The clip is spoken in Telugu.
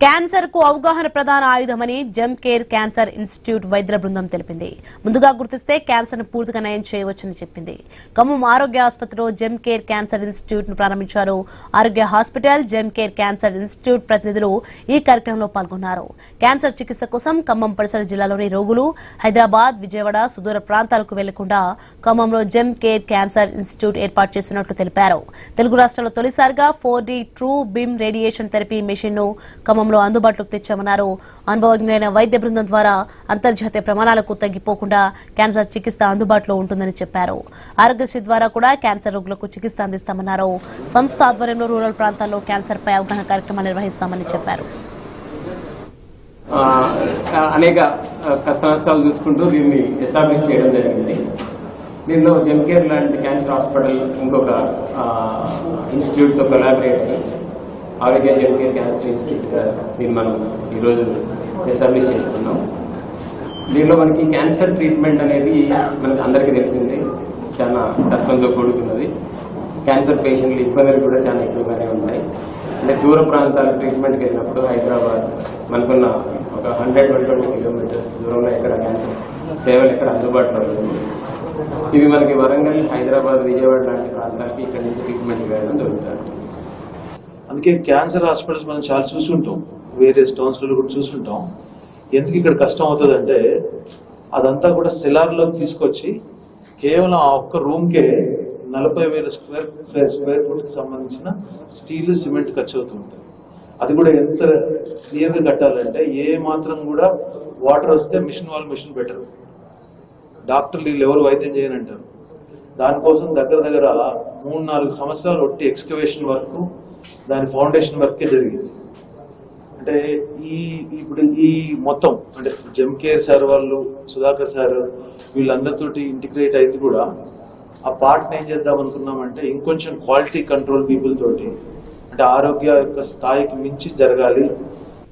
క్యాన్సర్ కు అవగాహన ప్రధాన ఆయుధమని జెమ్ కేర్ క్యాన్సర్ ఇన్స్టిట్యూట్ వైద్యుల బృందం తెలిపింది. ముందుగా గుర్తిస్తే క్యాన్సర్ ను పూర్తిగా నయం చేయవచ్చని చెప్పింది. ఖమ్మం ఆరోగ్య ఆసుపత్రిలో జెమ్ కేర్ క్యాన్సర్ ఇన్స్టిట్యూట్ ను ప్రారంభించారు. ఆరోగ్య hospital, gem care cancer institute ప్రతినిధులు ఈ కార్యక్రమంలో పాల్గొన్నారు. క్యాన్సర్ చికిత్స కోసం ఖమ్మం పరిసర జిల్లాలోని రోగులు హైదరాబాద్, విజయవాడ, సుదూర ప్రాంతాలకు వెళ్లకుండా ఖమ్మంలో జెమ్ కేర్ క్యాన్సర్ ఇన్స్టిట్యూట్ ఏర్పాటు చేసినట్లు తెలిపారు. తెలుగు రాష్ట్రాల్లో తొలిసారిగా 4D true beam radiation therapy machine ను ఖమ్మంలో అందుబాటులోకి తెచ్చామన్నారు. అనుభవజ్ఞులైన వైద్య బృందం ద్వారా అంతర్జాతీయ ప్రమాణాలకు తగ్గిపోకుండా క్యాన్సర్ చికిత్స అందుబాటులో ఉంటుందని చెప్పారు. ఆరోగ్యశ్రీ ద్వారా కూడా క్యాన్సర్ రోగులకు చికిత్స అందిస్తామన్నారు. సంస్థ ఆధ్వర్యంలో రూరల్ ప్రాంతాల్లో క్యాన్సర్ పై అవగాహన కార్యక్రమాలు నిర్వహిస్తామని చెప్పారు. అనేక కష్టాలు చూసుకుంటూ దీన్ని ఎస్టాబ్లిష్ చేయడం జరిగింది. దీనిలో జెమ్ కేర్ లాంటి క్యాన్సర్ హాస్పిటల్ ఇంకొక ఇన్స్టిట్యూట్తో కొలాబరేట్ అయ్యి ఆరోగ్య జెమ్ కేర్ క్యాన్సర్ ఇన్స్టిట్యూట్గా దీన్ని మనం ఈరోజు ఎస్టాబ్లిష్ చేస్తున్నాం. దీనిలో మనకి క్యాన్సర్ ట్రీట్మెంట్ అనేది మనకు అందరికీ తెలిసింది, చాలా కష్టంతో కూడుకున్నది. క్యాన్సర్ పేషెంట్లు ఇబ్బందులు కూడా చాలా ఎక్కువగానే ఉంటాయి. అంటే దూర ప్రాంతాల ట్రీట్మెంట్కి వెళ్ళినప్పుడు హైదరాబాద్ మనకున్న ఒక 100-120 కిలోమీటర్స్ దూరంలో ఎక్కడ క్యాన్సర్ సేవలు ఎక్కడ అందుబాటులో ఉంటుంది. ఇవి మనకి వరంగల్, హైదరాబాద్, విజయవాడ లాంటి ప్రాంతాలకి ఇక్కడి నుంచి ట్రీట్మెంట్ వేయడం జరుగుతుంది. అందుకే క్యాన్సర్ హాస్పిటల్స్ మనం చాలా చూస్తుంటాం, వేరే టౌన్స్లో కూడా చూస్తుంటాం. ఎందుకు ఇక్కడ కష్టం అవుతుందంటే అదంతా కూడా సెలార్లోకి తీసుకొచ్చి కేవలం ఆ ఒక్క రూమ్కే 40,000 స్క్వేర్ ఫుట్కి సంబంధించిన స్టీల్, సిమెంట్ ఖర్చు అవుతుంటుంది. అది కూడా ఎంత క్లియర్గా కట్టాలంటే ఏ మాత్రం కూడా వాటర్ వస్తే మిషన్ వాళ్ళు మిషన్ పెట్టరు, డాక్టర్లు వీళ్ళు ఎవరు వైద్యం చేయనంటారు. దానికోసం దగ్గర 3-4 సంవత్సరాలు ఒట్టి ఎక్స్కవేషన్ వర్క్, దాని ఫౌండేషన్ వర్కే జరిగింది. అంటే ఇప్పుడు ఈ మొత్తం అంటే జెమ్ కేర్ సార్ వాళ్ళు, సుధాకర్ సార్ వీళ్ళందరితోటి ఇంటిగ్రేట్ అయితే కూడా ఆ పార్ట్ని ఏం చేద్దాం అనుకున్నామంటే ఇంకొంచెం క్వాలిటీ కంట్రోల్ పీపుల్ తోటి, అంటే ఆరోగ్య యొక్క స్థాయికి మించి జరగాలి,